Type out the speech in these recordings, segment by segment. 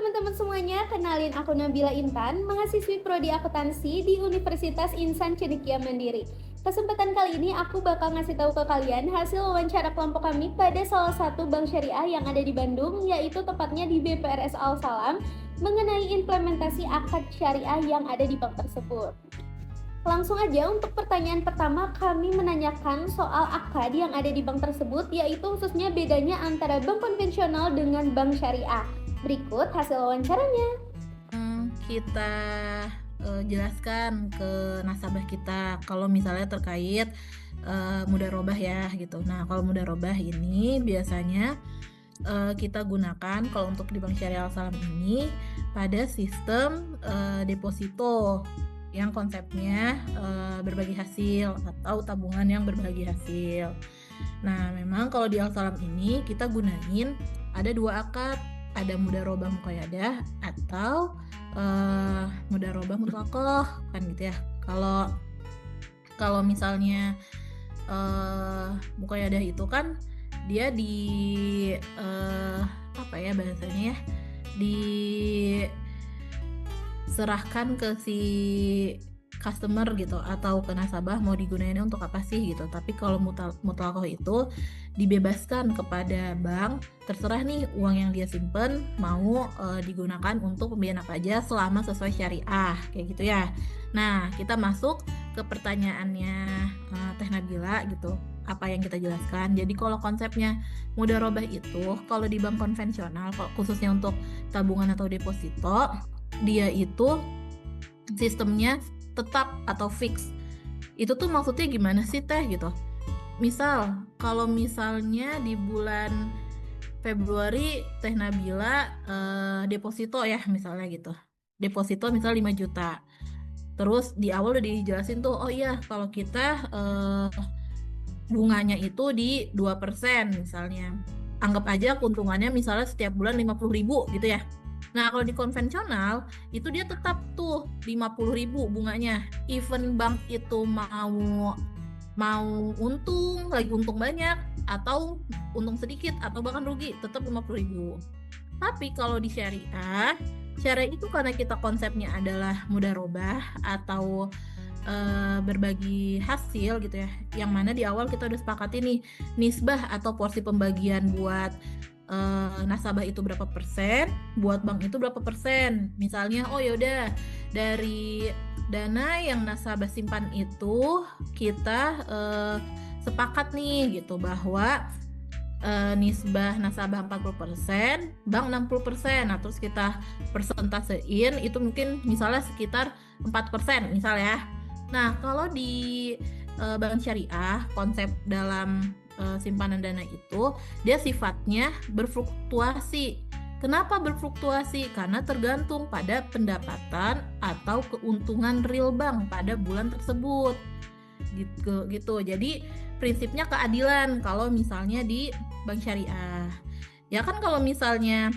teman-teman semuanya, kenalin aku Nabila Intan, mahasiswi Prodi Akuntansi di Universitas Insan Cendekia Mandiri. Kesempatan kali ini aku bakal ngasih tahu ke kalian hasil wawancara kelompok kami pada salah satu bank syariah yang ada di Bandung, yaitu tepatnya di BPRS Al Salam, mengenai implementasi akad syariah yang ada di bank tersebut. Langsung aja untuk pertanyaan pertama, kami menanyakan soal akad yang ada di bank tersebut, yaitu khususnya bedanya antara bank konvensional dengan bank syariah. Berikut hasil wawancaranya. Kita jelaskan ke nasabah kita kalau misalnya terkait mudharabah ya gitu. Nah, kalau mudharabah ini biasanya kita gunakan kalau untuk di Bank Syariah Al Salam ini pada sistem deposito yang konsepnya berbagi hasil atau tabungan yang berbagi hasil. Nah, memang kalau di Al Salam ini kita gunain ada dua akad, ada mudharabah muqayyadah atau mudharabah mutlaqah kan gitu ya. Kalau misalnya muqayyadah itu kan dia apa ya bahasanya ya, diserahkan ke si customer gitu atau ke nasabah mau digunainnya untuk apa sih gitu. Tapi kalau mutlaqah itu dibebaskan kepada bank, terserah nih uang yang dia simpen mau digunakan untuk pembiayaan apa aja selama sesuai syariah kayak gitu ya. Nah, kita masuk ke pertanyaannya Teh Nabila gitu. Apa yang kita jelaskan. Jadi kalau konsepnya mudharabah itu kalau di bank konvensional khususnya untuk tabungan atau deposito, dia itu sistemnya tetap atau fix. Itu tuh maksudnya gimana sih Teh gitu? Misal, kalau misalnya di bulan Februari Teh Nabila deposito ya misalnya gitu. Deposito misal 5 juta. Terus di awal udah dijelasin tuh, oh iya kalau kita bunganya itu di 2% misalnya. Anggap aja keuntungannya misalnya setiap bulan 50.000 gitu ya. Nah, kalau di konvensional itu dia tetap tuh 50.000 bunganya. Even bank itu mau untung, lagi untung banyak atau untung sedikit atau bahkan rugi, tetap 50.000. Tapi kalau di syariah itu karena kita konsepnya adalah mudharabah atau berbagi hasil gitu ya, yang mana di awal kita udah sepakati nih nisbah atau porsi pembagian buat nasabah itu berapa persen, buat bank itu berapa persen. Misalnya, oh yaudah dari dana yang nasabah simpan itu kita sepakat nih gitu bahwa nisbah nasabah 40%, bank 60%. Nah, terus kita persentasein itu mungkin misalnya sekitar 4% misalnya. Nah, kalau di bank syariah, konsep dalam simpanan dana itu dia sifatnya berfluktuasi. Kenapa berfluktuasi? Karena tergantung pada pendapatan atau keuntungan real bank pada bulan tersebut. Gitu. Jadi prinsipnya keadilan kalau misalnya di bank syariah. Ya kan kalau misalnya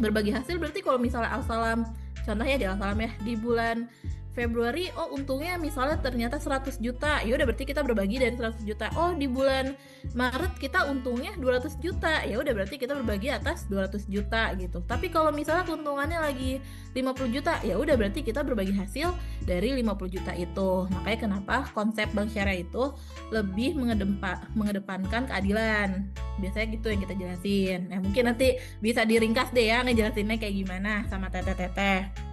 berbagi hasil berarti kalau misalnya Al Salam, contohnya di Al Salam ya, di bulan Februari, oh untungnya misalnya ternyata 100 juta, ya udah berarti kita berbagi dari 100 juta. Oh di bulan Maret kita untungnya 200 juta, ya udah berarti kita berbagi atas 200 juta gitu. Tapi kalau misalnya keuntungannya lagi 50 juta, ya udah berarti kita berbagi hasil dari 50 juta itu. Makanya kenapa konsep bank syariah itu lebih mengedepankan keadilan. Biasanya gitu yang kita jelasin. Nah, mungkin nanti bisa diringkas deh ya ngejelasinnya kayak gimana sama teteh-teteh.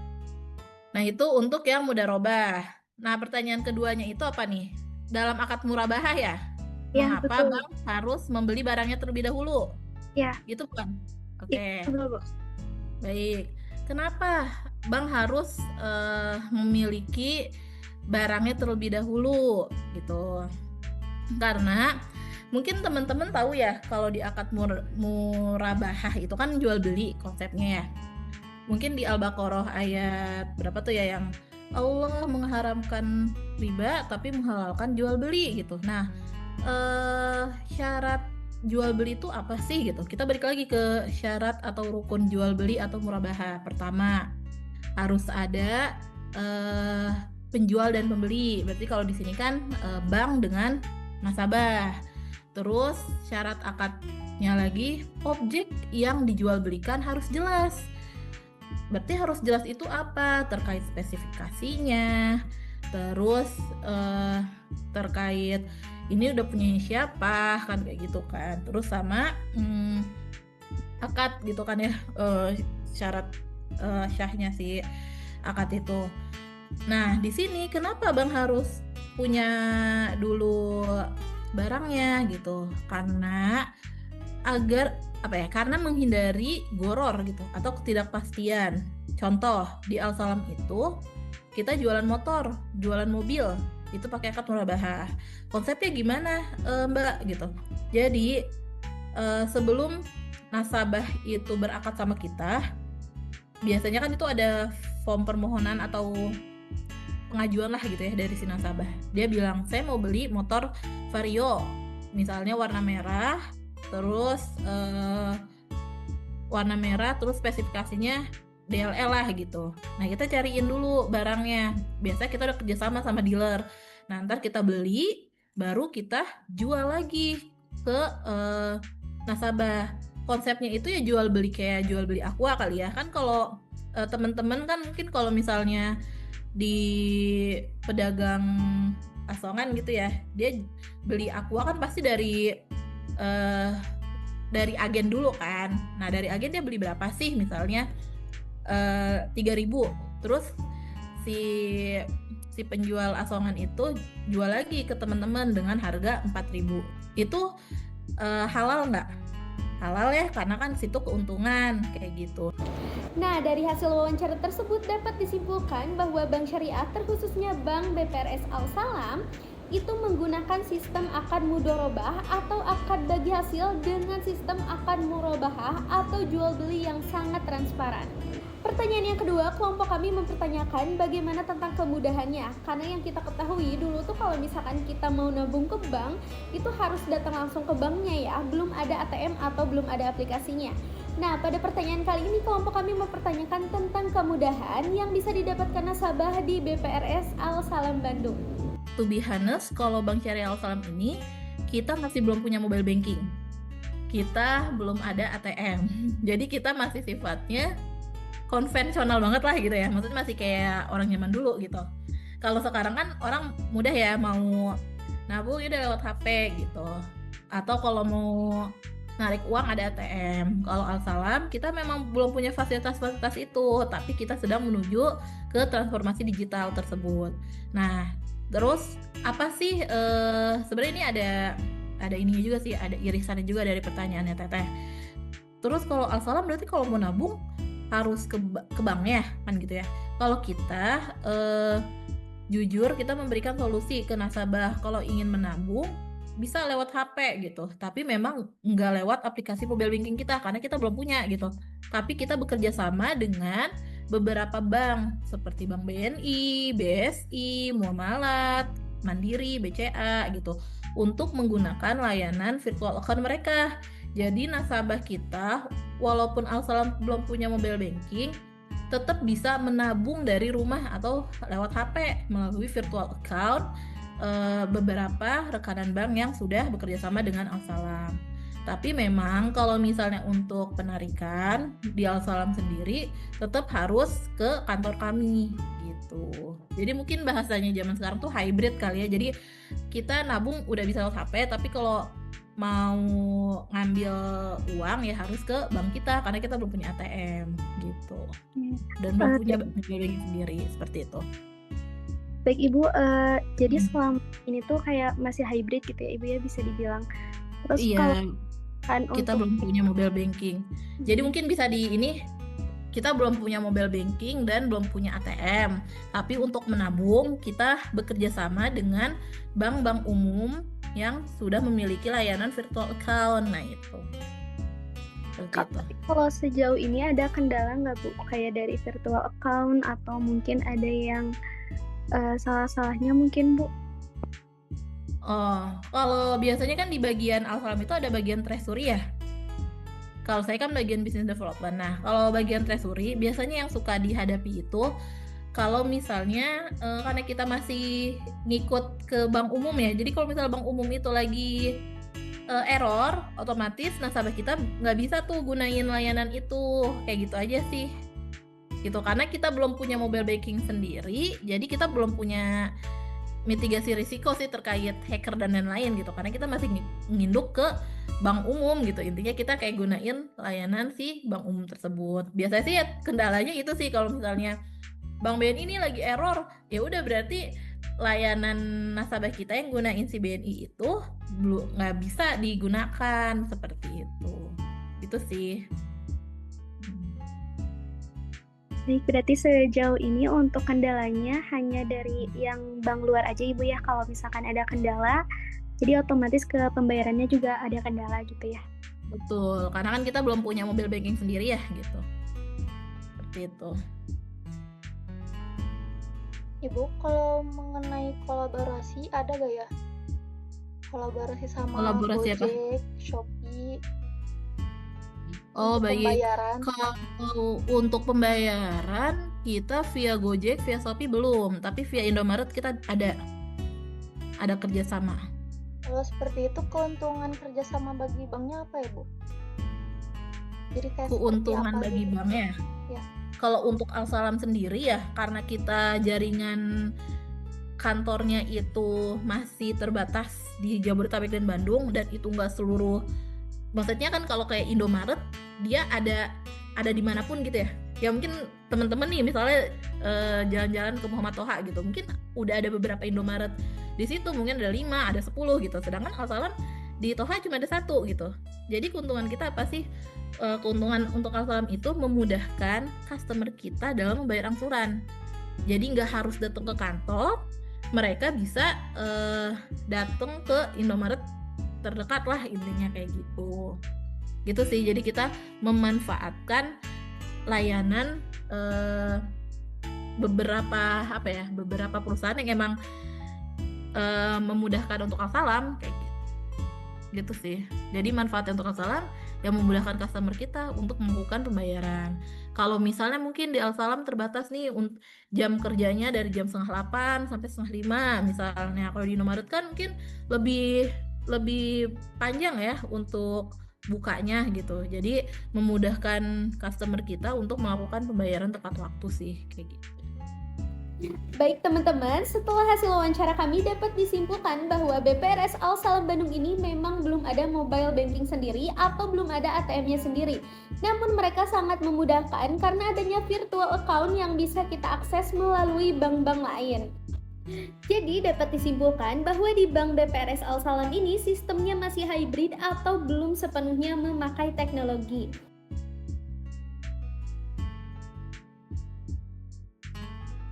Nah, itu untuk yang mudharabah. Nah, pertanyaan keduanya itu apa nih? Dalam akad murabahah ya? Ya, Mengapa betul. bank harus membeli barangnya terlebih dahulu? Ya, Gitu kan? Oke, betul, Bu. baik. Kenapa bank harus memiliki barangnya terlebih dahulu? Gitu. Karena mungkin teman-teman tahu ya, kalau di akad murabahah itu kan jual beli konsepnya ya. Mungkin di Al-Baqarah ayat berapa tuh ya yang Allah mengharamkan riba tapi menghalalkan jual beli gitu. Nah, syarat jual beli itu apa sih gitu? Kita balik lagi ke syarat atau rukun jual beli atau murabahah. Pertama, harus ada penjual dan pembeli. Berarti kalau di sini kan bank dengan nasabah. Terus syarat akadnya lagi, objek yang dijual belikan harus jelas. berarti harus jelas itu apa, terkait spesifikasinya, terus terkait ini udah punya siapa kan, kayak gitu kan. Terus sama akad gitu kan ya, syarat syahnya si akad itu. Nah, di sini kenapa Bang harus punya dulu barangnya gitu? Karena agar apa ya? Karena menghindari goror gitu atau ketidakpastian. Contoh, di Al-Salam itu kita jualan motor, jualan mobil, itu pakai akad murabahah. Konsepnya gimana, Mbak gitu. Jadi sebelum nasabah itu berakad sama kita, biasanya kan itu ada form permohonan atau pengajuan lah gitu ya dari si nasabah. Dia bilang, saya mau beli motor Vario, misalnya warna merah, terus warna merah, terus spesifikasinya DLL lah gitu. Nah, kita cariin dulu barangnya. Biasanya kita udah kerjasama sama dealer. Nah, ntar kita beli, baru kita jual lagi ke nasabah. Konsepnya itu ya jual beli, kayak jual beli aqua kali ya. Kan kalau teman-teman kan mungkin kalau misalnya di pedagang asongan gitu ya, dia beli aqua kan pasti dari agen dulu kan. Nah, dari agen dia beli berapa sih, misalnya 3.000, terus si penjual asongan itu jual lagi ke teman-teman dengan harga 4.000. Itu halal nggak? Halal ya, karena kan situ keuntungan kayak gitu. Nah, dari hasil wawancara tersebut dapat disimpulkan bahwa bank syariah, terkhususnya Bank BPRS Al-Salam, itu menggunakan sistem akad mudorobah atau akad bagi hasil dengan sistem akad murabahah atau jual beli yang sangat transparan. Pertanyaan yang kedua, kelompok kami mempertanyakan bagaimana tentang kemudahannya. Karena yang kita ketahui dulu tuh kalau misalkan kita mau nabung ke bank, itu harus datang langsung ke banknya ya, belum ada ATM atau belum ada aplikasinya. Nah, pada pertanyaan kali ini kelompok kami mempertanyakan tentang kemudahan yang bisa didapatkan nasabah di BPRS Al-Salam Bandung. To be honest, kalau Bank Syariah Al-Salam ini, kita masih belum punya mobile banking. Kita belum ada ATM. Jadi kita masih sifatnya konvensional banget lah gitu ya, maksudnya masih kayak orang zaman dulu gitu. Kalau sekarang kan orang mudah ya, mau nabung udah lewat HP gitu, atau kalau mau narik uang ada ATM. Kalau Al-Salam kita memang belum punya fasilitas-fasilitas itu, tapi kita sedang menuju ke transformasi digital tersebut. Nah, terus apa sih sebenarnya ini ada ininya juga sih, ada irisannya juga dari pertanyaannya Teteh. Terus kalau Al-Salam berarti kalau mau nabung harus ke banknya kan gitu ya. Kalau kita jujur kita memberikan solusi ke nasabah, kalau ingin menabung bisa lewat HP gitu, tapi memang nggak lewat aplikasi mobile banking kita karena kita belum punya gitu. Tapi kita bekerja sama dengan beberapa bank seperti Bank BNI, BSI, Muamalat, Mandiri, BCA gitu, untuk menggunakan layanan virtual account mereka. Jadi nasabah kita walaupun Al-Salam belum punya mobile banking, tetap bisa menabung dari rumah atau lewat HP melalui virtual account beberapa rekanan bank yang sudah bekerja sama dengan Al-Salam. Tapi memang kalau misalnya untuk penarikan di Al-Salam sendiri tetap harus ke kantor kami gitu. Jadi mungkin bahasanya zaman sekarang tuh hybrid kali ya. Jadi kita nabung udah bisa lewat HP, tapi kalau mau ngambil uang ya harus ke bank kita karena kita belum punya ATM gitu, dan belum punya mobile banking sendiri, seperti itu. Baik Ibu, jadi selama ini tuh kayak masih hybrid gitu ya Ibu ya, bisa dibilang. Terus iya, kalau kan kita belum punya mobile banking, jadi mungkin bisa di ini, kita belum punya mobile banking dan belum punya ATM, tapi untuk menabung kita bekerja sama dengan bank-bank umum yang sudah memiliki layanan virtual account. Nah itu. Kalau sejauh ini ada kendala nggak Bu? Kayak dari virtual account atau mungkin ada yang salah-salahnya mungkin Bu? Oh, kalau biasanya kan di bagian Al-Salam itu ada bagian treasury ya. Kalau saya kan bagian business development. Nah, kalau bagian treasury biasanya yang suka dihadapi itu kalau misalnya karena kita masih ngikut ke bank umum ya, jadi kalau misalnya bank umum itu lagi error, otomatis nasabah kita nggak bisa tuh gunain layanan itu, kayak gitu aja sih. gitu, karena kita belum punya mobile banking sendiri, jadi kita belum punya mitigasi risiko sih terkait hacker dan lain-lain gitu, karena kita masih nginduk ke bank umum gitu. Intinya kita kayak gunain layanan si bank umum tersebut. Biasanya sih ya kendalanya itu sih, kalau misalnya Bank BNI ini lagi error, ya udah berarti layanan nasabah kita yang gunain si BNI itu belum nggak bisa digunakan seperti itu. Itu sih. Baik, berarti sejauh ini untuk kendalanya hanya dari yang bank luar aja Ibu ya. Kalau misalkan ada kendala, jadi otomatis ke pembayarannya juga ada kendala gitu ya. Betul, karena kan kita belum punya mobile banking sendiri ya gitu. Seperti itu. Ibu, kalau mengenai kolaborasi ada gak ya? Kolaborasi sama Kolaborasi apa? Gojek, Shopee, Oh, untuk baik. pembayaran. Kalau untuk pembayaran kita via Gojek, via Shopee belum, tapi via Indomaret kita ada kerjasama. Kalau seperti itu, keuntungan kerjasama bagi banknya apa ya, Bu? Jadi kayak seperti Keuntungan apa bagi gitu? banknya. Ya. Kalau untuk Alsalam sendiri ya, karena kita jaringan kantornya itu masih terbatas di Jabodetabek dan Bandung, dan itu nggak seluruh. Maksudnya kan kalau kayak Indomaret dia ada dimanapun gitu ya. Ya mungkin teman-teman nih misalnya jalan-jalan ke Muhammad Toha gitu, mungkin udah ada beberapa Indomaret di situ, mungkin ada 5, ada 10 gitu. Sedangkan Alsalam di Toha cuma ada 1 gitu. Jadi keuntungan kita apa sih? Keuntungan untuk Alsalam itu memudahkan customer kita dalam membayar angsuran. Jadi nggak harus datang ke kantor, mereka bisa datang ke Indomaret terdekat lah, intinya kayak gitu sih. Jadi kita memanfaatkan layanan beberapa perusahaan yang emang memudahkan untuk Alsalam kayak gitu sih. Jadi manfaatnya untuk Alsalam yang memudahkan customer kita untuk melakukan pembayaran. Kalau misalnya mungkin di Alsalam terbatas nih jam kerjanya dari jam 4:30 sampai 4:30 misalnya. Kalau di Indomaret kan mungkin lebih panjang ya untuk bukanya gitu. Jadi memudahkan customer kita untuk melakukan pembayaran tepat waktu sih kayak gitu. Baik teman-teman, setelah hasil wawancara kami dapat disimpulkan bahwa BPRS Alsalam Bandung ini memang belum ada mobile banking sendiri atau belum ada ATM-nya sendiri. Namun mereka sangat memudahkan karena adanya virtual account yang bisa kita akses melalui bank-bank lain. Jadi dapat disimpulkan bahwa di Bank BPRS Alsalam ini sistemnya masih hybrid atau belum sepenuhnya memakai teknologi.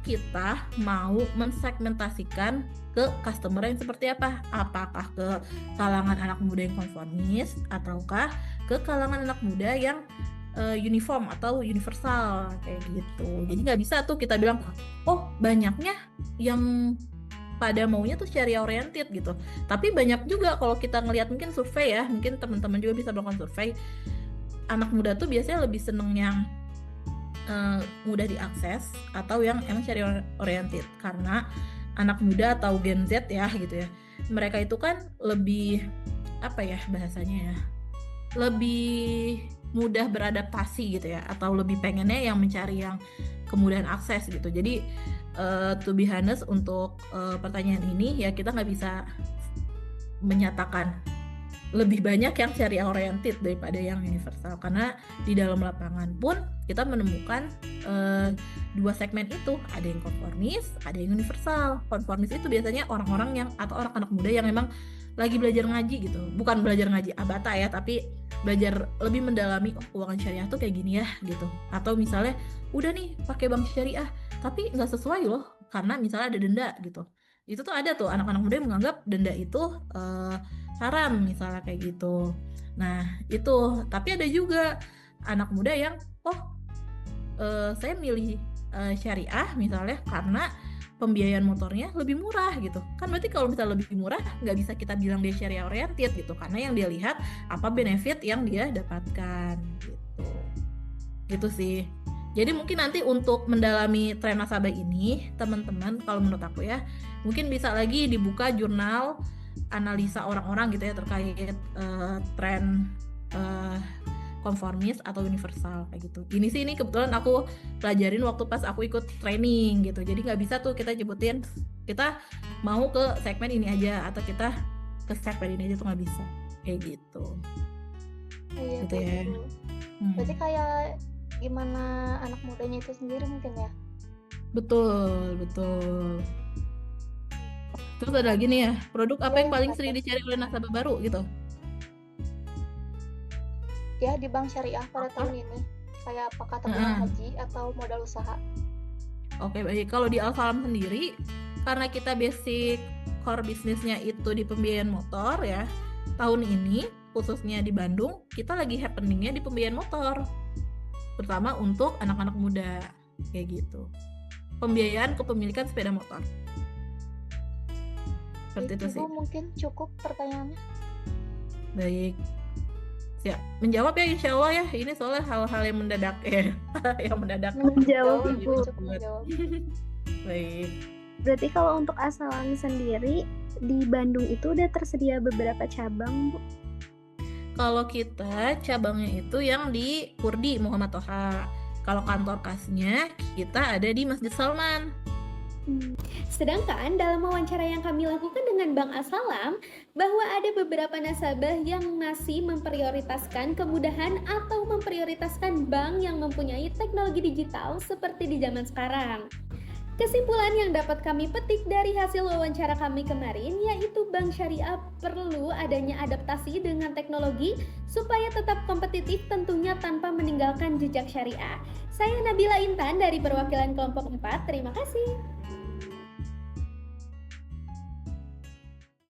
Kita mau mensegmentasikan ke customer yang seperti apa? Apakah ke kalangan anak muda yang konformis ataukah ke kalangan anak muda yang uniform atau universal kayak gitu. Jadi nggak bisa tuh kita bilang, oh banyaknya yang pada maunya tuh syariah oriented gitu. Tapi banyak juga kalau kita ngelihat mungkin survei ya, mungkin teman-teman juga bisa melakukan survei. Anak muda tuh biasanya lebih seneng yang mudah diakses atau yang emang syariah oriented, karena anak muda atau Gen Z ya gitu ya, mereka itu kan lebih apa ya bahasanya ya, lebih mudah beradaptasi gitu ya, atau lebih pengennya yang mencari yang kemudahan akses gitu. Jadi to be honest untuk pertanyaan ini ya kita nggak bisa menyatakan lebih banyak yang syariah oriented daripada yang universal, karena di dalam lapangan pun kita menemukan dua segmen itu, ada yang konformis, ada yang universal. Konformis itu biasanya orang-orang yang atau anak-anak muda yang memang lagi belajar ngaji gitu, bukan belajar ngaji abata ya, tapi belajar lebih mendalami keuangan syariah tuh kayak gini ya gitu. Atau misalnya udah nih pakai bank syariah tapi nggak sesuai loh karena misalnya ada denda gitu. Itu tuh ada tuh anak-anak muda yang menganggap denda itu haram misalnya kayak gitu. Nah itu, tapi ada juga anak muda yang saya milih syariah misalnya karena pembiayaan motornya lebih murah gitu. Kan berarti kalau misalnya lebih murah nggak bisa kita bilang dia syariah oriented gitu, karena yang dia lihat apa benefit yang dia dapatkan gitu sih. Jadi mungkin nanti untuk mendalami tren nasabah ini teman-teman, kalau menurut aku ya mungkin bisa lagi dibuka jurnal analisa orang-orang gitu ya terkait tren konformis atau universal kayak gitu. Ini kebetulan aku pelajarin waktu pas aku ikut training gitu. Jadi nggak bisa tuh kita nyebutin kita mau ke segmen ini aja atau kita ke segmen ini aja tuh nggak bisa kayak gitu. Iya, Gitu kayak ya. gitu. Berarti kayak gimana anak mudanya itu sendiri mungkin ya? Betul. Terus ada lagi nih ya, produk apa Iya, yang paling apa? sering dicari oleh nasabah baru gitu? Ya, di bank syariah pada tahun ini. Kayak apakah tabungan haji atau modal usaha? Oke, baik. Kalau di Alfalam sendiri, karena kita basic core bisnisnya itu di pembiayaan motor ya, tahun ini khususnya di Bandung, kita lagi happeningnya di pembiayaan motor, terutama untuk anak-anak muda kayak gitu. Pembiayaan kepemilikan sepeda motor. Seperti itu sih. Ibu mungkin cukup pertanyaannya. Baik. Siap. Menjawab ya insya Allah ya. Ini soalnya hal-hal yang mendadak ya. Yang mendadak. Menjawab, Jauh, Ibu. cukup menjawab. Baik. Berarti kalau untuk Asalam sendiri di Bandung itu udah tersedia beberapa cabang, Bu? Kalau kita cabangnya itu yang di Kurdi Muhammad Toha. Kalau kantor kasnya kita ada di Masjid Salman. Sedangkan dalam wawancara yang kami lakukan dengan Bank Asalam, bahwa ada beberapa nasabah yang masih memprioritaskan kemudahan atau memprioritaskan bank yang mempunyai teknologi digital seperti di zaman sekarang. Kesimpulan yang dapat kami petik dari hasil wawancara kami kemarin yaitu bank syariah perlu adanya adaptasi dengan teknologi supaya tetap kompetitif tentunya tanpa meninggalkan jejak syariah. Saya Nabila Intan dari perwakilan kelompok 4, terima kasih.